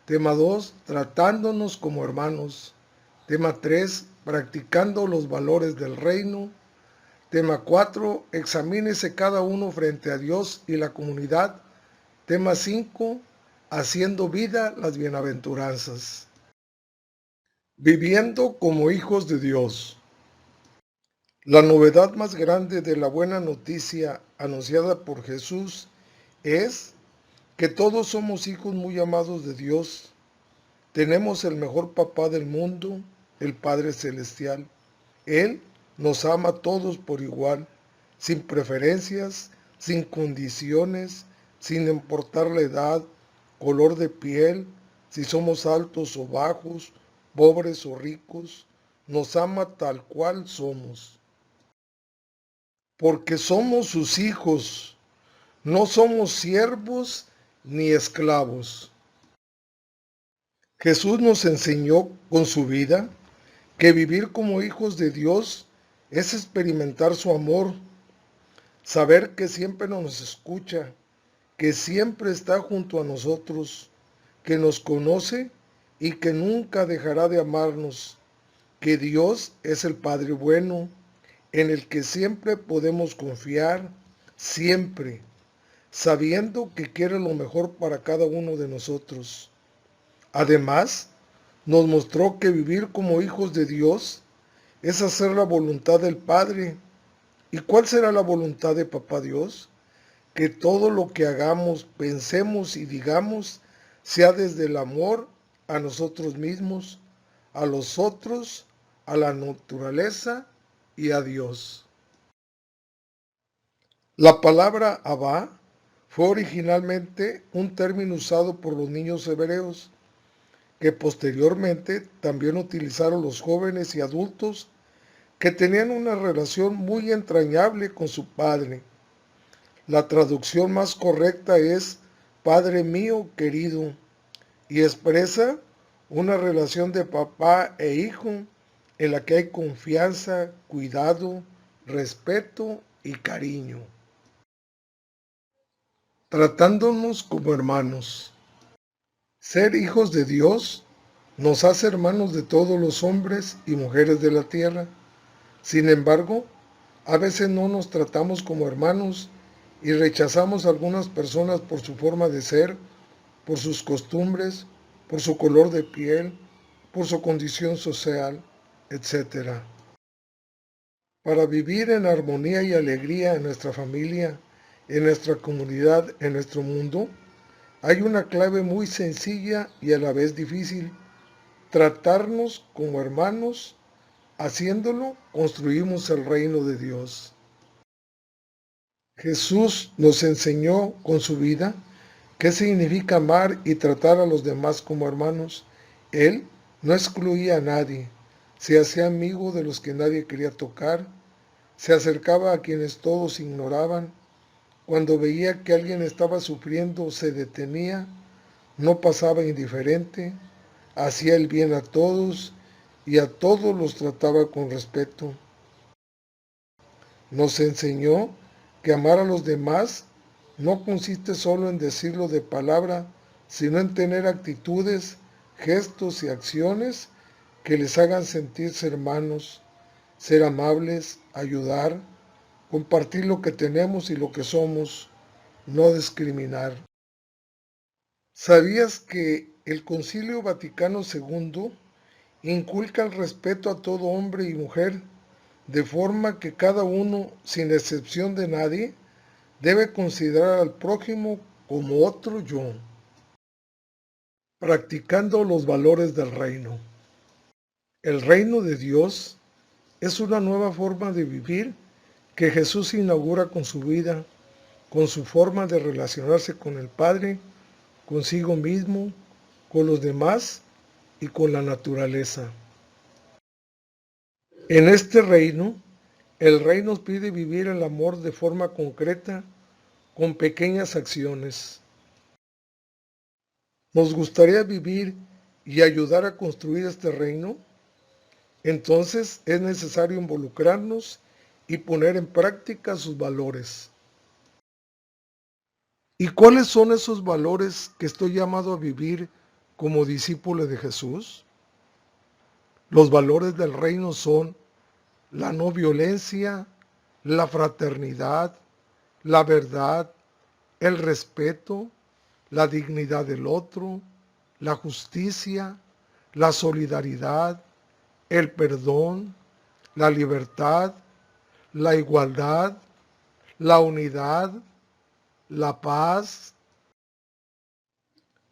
Tema 2, tratándonos como hermanos. Tema 3, practicando los valores del reino. Tema 4, examínese cada uno frente a Dios y la comunidad. Tema 5, haciendo vida las bienaventuranzas. Viviendo como hijos de Dios. La novedad más grande de la buena noticia anunciada por Jesús es que todos somos hijos muy amados de Dios. Tenemos el mejor papá del mundo, el Padre Celestial. Él nos ama a todos por igual, sin preferencias, sin condiciones, sin importar la edad, color de piel, si somos altos o bajos, pobres o ricos. Nos ama tal cual somos. Porque somos sus hijos, no somos siervos ni esclavos. Jesús nos enseñó con su vida que vivir como hijos de Dios es experimentar su amor, saber que siempre nos escucha, que siempre está junto a nosotros, que nos conoce y que nunca dejará de amarnos, que Dios es el Padre bueno, en el que siempre podemos confiar, siempre, sabiendo que quiere lo mejor para cada uno de nosotros. Además, nos mostró que vivir como hijos de Dios es hacer la voluntad del Padre. ¿Y cuál será la voluntad de Papá Dios? Que todo lo que hagamos, pensemos y digamos sea desde el amor a nosotros mismos, a los otros, a la naturaleza y a Dios. La palabra Abba fue originalmente un término usado por los niños hebreos, que posteriormente también utilizaron los jóvenes y adultos que tenían una relación muy entrañable con su padre. La traducción más correcta es Padre mío querido y expresa una relación de papá e hijo en la que hay confianza, cuidado, respeto y cariño. Tratándonos como hermanos. Ser hijos de Dios nos hace hermanos de todos los hombres y mujeres de la tierra. Sin embargo, a veces no nos tratamos como hermanos y rechazamos a algunas personas por su forma de ser, por sus costumbres, por su color de piel, por su condición social, etc. Para vivir en armonía y alegría en nuestra familia, en nuestra comunidad, en nuestro mundo, hay una clave muy sencilla y a la vez difícil. tratarnos como hermanos. Haciéndolo, construimos el reino de Dios. Jesús nos enseñó con su vida qué significa amar y tratar a los demás como hermanos. Él no excluía a nadie, se hacía amigo de los que nadie quería tocar, se acercaba a quienes todos ignoraban. Cuando veía que alguien estaba sufriendo, se detenía, no pasaba indiferente, hacía el bien a todos y a todos los trataba con respeto. Nos enseñó que amar a los demás no consiste solo en decirlo de palabra, sino en tener actitudes, gestos y acciones que les hagan sentirse hermanos, ser amables, ayudar, compartir lo que tenemos y lo que somos, no discriminar. ¿Sabías que el Concilio Vaticano II inculca el respeto a todo hombre y mujer, de forma que cada uno, sin excepción de nadie, debe considerar al prójimo como otro yo, practicando los valores del reino? El reino de Dios es una nueva forma de vivir que Jesús inaugura con su vida, con su forma de relacionarse con el Padre, consigo mismo, con los demás y con la naturaleza. En este reino, el Rey nos pide vivir el amor de forma concreta, con pequeñas acciones. ¿Nos gustaría vivir y ayudar a construir este reino? Entonces es necesario involucrarnos y poner en práctica sus valores. ¿Y cuáles son esos valores que estoy llamado a vivir como discípulo de Jesús? Los valores del reino son la no violencia, la fraternidad, la verdad, el respeto, la dignidad del otro, la justicia, la solidaridad, el perdón, la libertad, la igualdad, la unidad, la paz.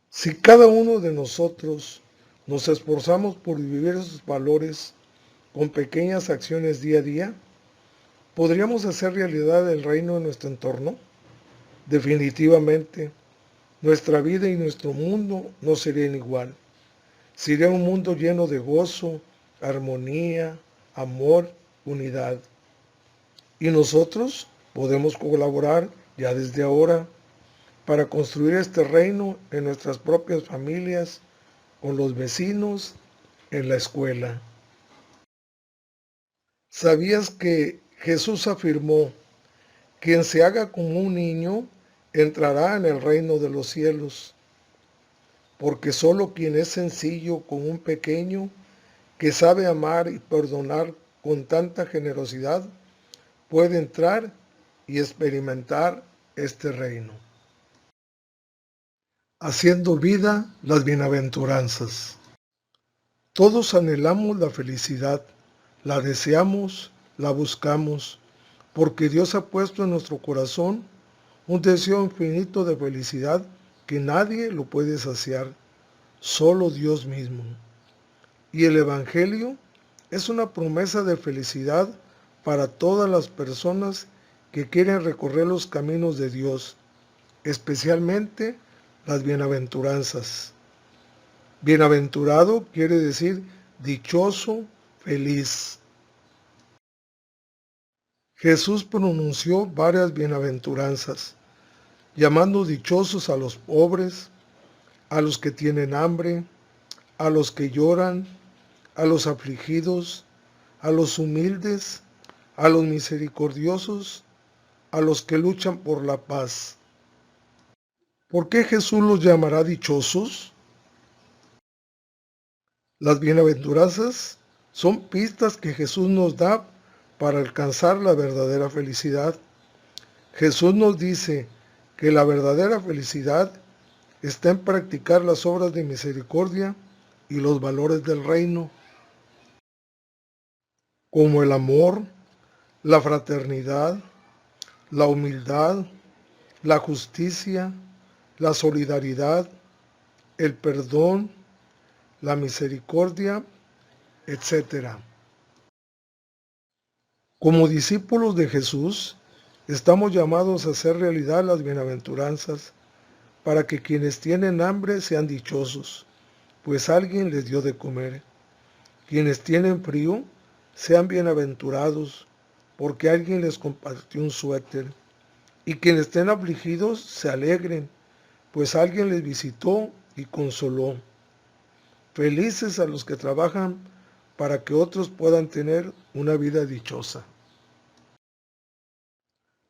Si cada uno de nosotros nos esforzamos por vivir esos valores con pequeñas acciones día a día, ¿podríamos hacer realidad el reino en nuestro entorno? Definitivamente, nuestra vida y nuestro mundo no serían igual. Sería un mundo lleno de gozo, armonía, amor, unidad. Y nosotros podemos colaborar ya desde ahora para construir este reino en nuestras propias familias, con los vecinos, en la escuela. ¿Sabías que Jesús afirmó: quien se haga como un niño entrará en el reino de los cielos? Porque solo quien es sencillo como un pequeño, que sabe amar y perdonar con tanta generosidad, puede entrar y experimentar este reino. Haciendo vida las bienaventuranzas. Todos anhelamos la felicidad, la deseamos, la buscamos, porque Dios ha puesto en nuestro corazón un deseo infinito de felicidad que nadie lo puede saciar, solo Dios mismo. Y el Evangelio es una promesa de felicidad para todas las personas que quieren recorrer los caminos de Dios, especialmente las bienaventuranzas. Bienaventurado quiere decir dichoso, feliz. Jesús pronunció varias bienaventuranzas, llamando dichosos a los pobres, a los que tienen hambre, a los que lloran, a los afligidos, a los humildes, a los misericordiosos, a los que luchan por la paz. ¿Por qué Jesús los llamará dichosos? Las bienaventuranzas son pistas que Jesús nos da para alcanzar la verdadera felicidad. Jesús nos dice que la verdadera felicidad está en practicar las obras de misericordia y los valores del reino, como el amor, la fraternidad, la humildad, la justicia, la solidaridad, el perdón, la misericordia, etc. Como discípulos de Jesús, estamos llamados a hacer realidad las bienaventuranzas, para que quienes tienen hambre sean dichosos, pues alguien les dio de comer. Quienes tienen frío, sean bienaventurados, porque alguien les compartió un suéter. Y quienes estén afligidos, se alegren, pues alguien les visitó y consoló. Felices a los que trabajan para que otros puedan tener una vida dichosa.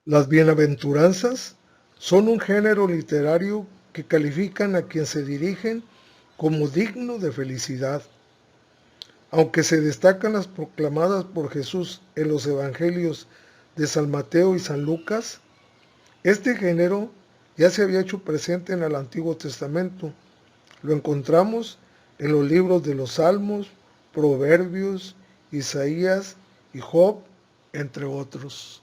Las bienaventuranzas son un género literario que califican a quien se dirigen como digno de felicidad. Aunque se destacan las proclamadas por Jesús en los evangelios de San Mateo y San Lucas, este género ya se había hecho presente en el Antiguo Testamento. Lo encontramos en los libros de los Salmos, Proverbios, Isaías y Job, entre otros.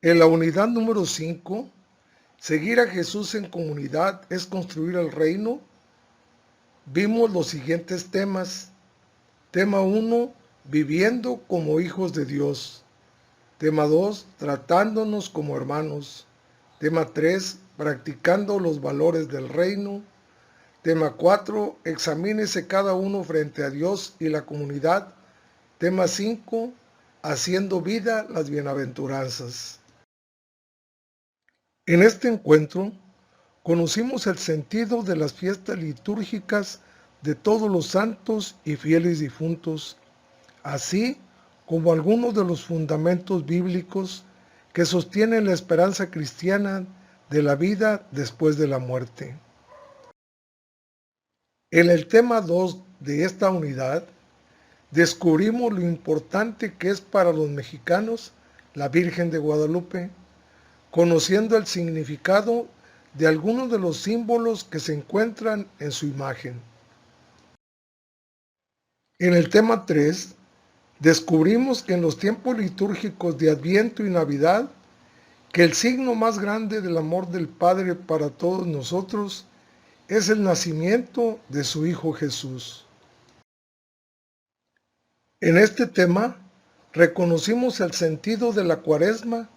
En la unidad número 5, seguir a Jesús en comunidad es construir el reino. Vimos los siguientes temas. Tema 1, viviendo como hijos de Dios. Tema 2, tratándonos como hermanos. Tema 3, practicando los valores del reino. Tema 4, examínese cada uno frente a Dios y la comunidad. Tema 5, haciendo vida las bienaventuranzas. En este encuentro, conocimos el sentido de las fiestas litúrgicas de todos los santos y fieles difuntos, así como algunos de los fundamentos bíblicos que sostienen la esperanza cristiana de la vida después de la muerte. En el tema 2 de esta unidad, descubrimos lo importante que es para los mexicanos la Virgen de Guadalupe, conociendo el significado de algunos de los símbolos que se encuentran en su imagen. En el tema 3, descubrimos que en los tiempos litúrgicos de Adviento y Navidad, que el signo más grande del amor del Padre para todos nosotros es el nacimiento de su Hijo Jesús. En este tema, reconocimos el sentido de la Cuaresma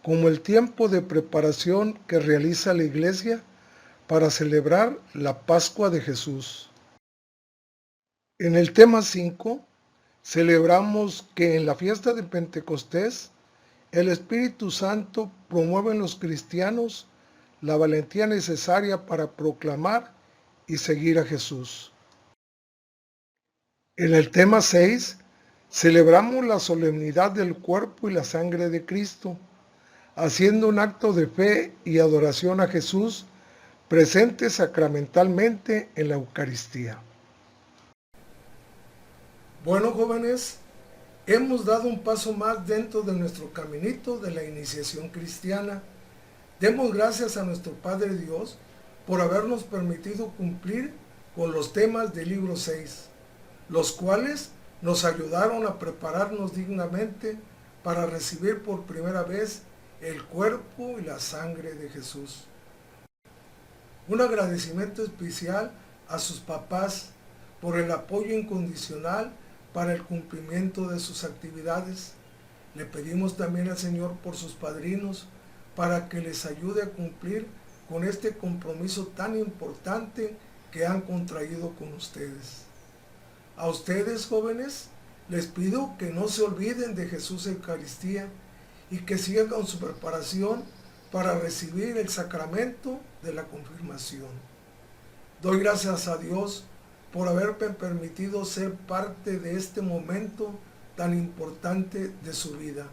como el tiempo de preparación que realiza la Iglesia para celebrar la Pascua de Jesús. En el tema 5, celebramos que en la fiesta de Pentecostés, el Espíritu Santo promueve en los cristianos la valentía necesaria para proclamar y seguir a Jesús. En el tema 6, celebramos la solemnidad del cuerpo y la sangre de Cristo, haciendo un acto de fe y adoración a Jesús presente sacramentalmente en la Eucaristía. Bueno, jóvenes, hemos dado un paso más dentro de nuestro caminito de la iniciación cristiana. Demos gracias a nuestro Padre Dios por habernos permitido cumplir con los temas del libro 6, los cuales nos ayudaron a prepararnos dignamente para recibir por primera vez el cuerpo y la sangre de Jesús. Un agradecimiento especial a sus papás por el apoyo incondicional para el cumplimiento de sus actividades. Le pedimos también al Señor por sus padrinos para que les ayude a cumplir con este compromiso tan importante que han contraído con ustedes. A ustedes, jóvenes, les pido que no se olviden de Jesús Eucaristía y que sigan con su preparación para recibir el sacramento de la confirmación. Doy gracias a Dios por haberme permitido ser parte de este momento tan importante de su vida.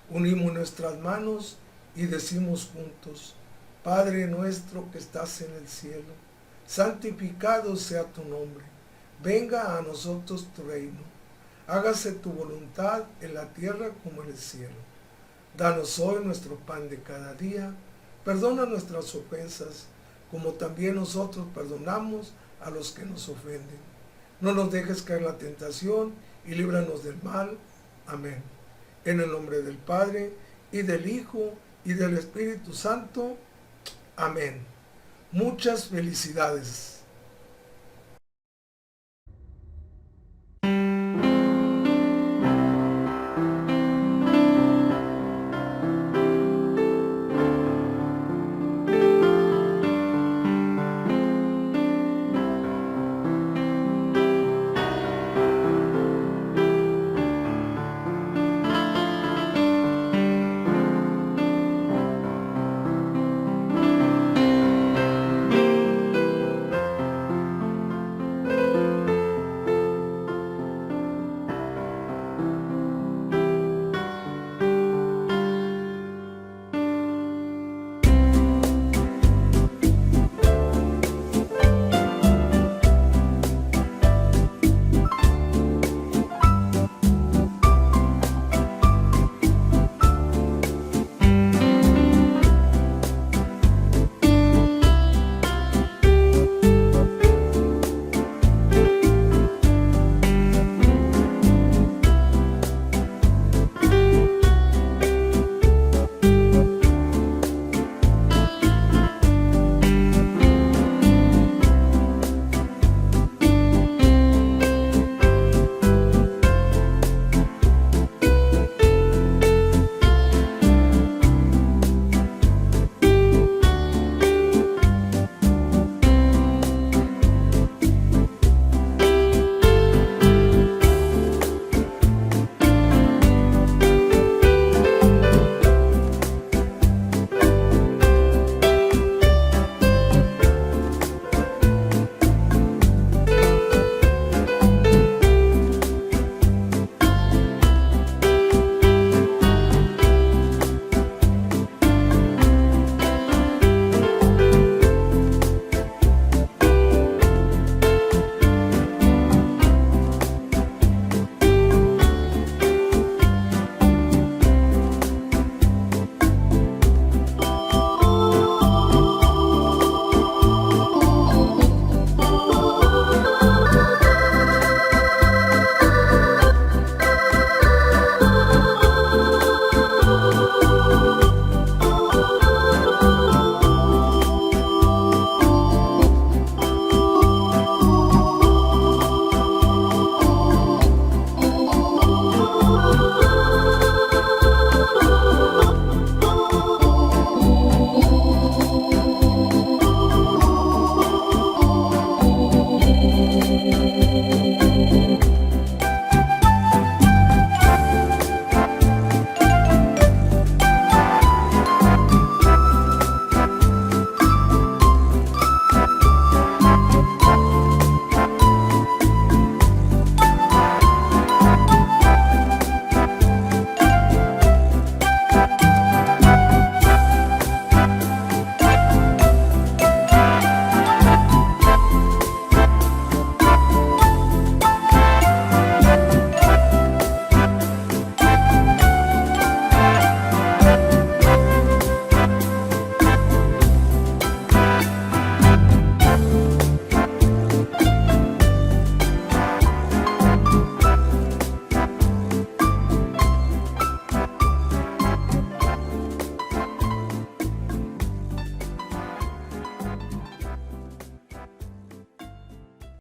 Unimos nuestras manos y decimos juntos: Padre nuestro que estás en el cielo, santificado sea tu nombre. Venga a nosotros tu reino. Hágase tu voluntad en la tierra como en el cielo. Danos hoy nuestro pan de cada día. Perdona nuestras ofensas, como también nosotros perdonamos a los que nos ofenden. No nos dejes caer en la tentación y líbranos del mal. Amén. En el nombre del Padre, y del Hijo, y del Espíritu Santo. Amén. Muchas felicidades.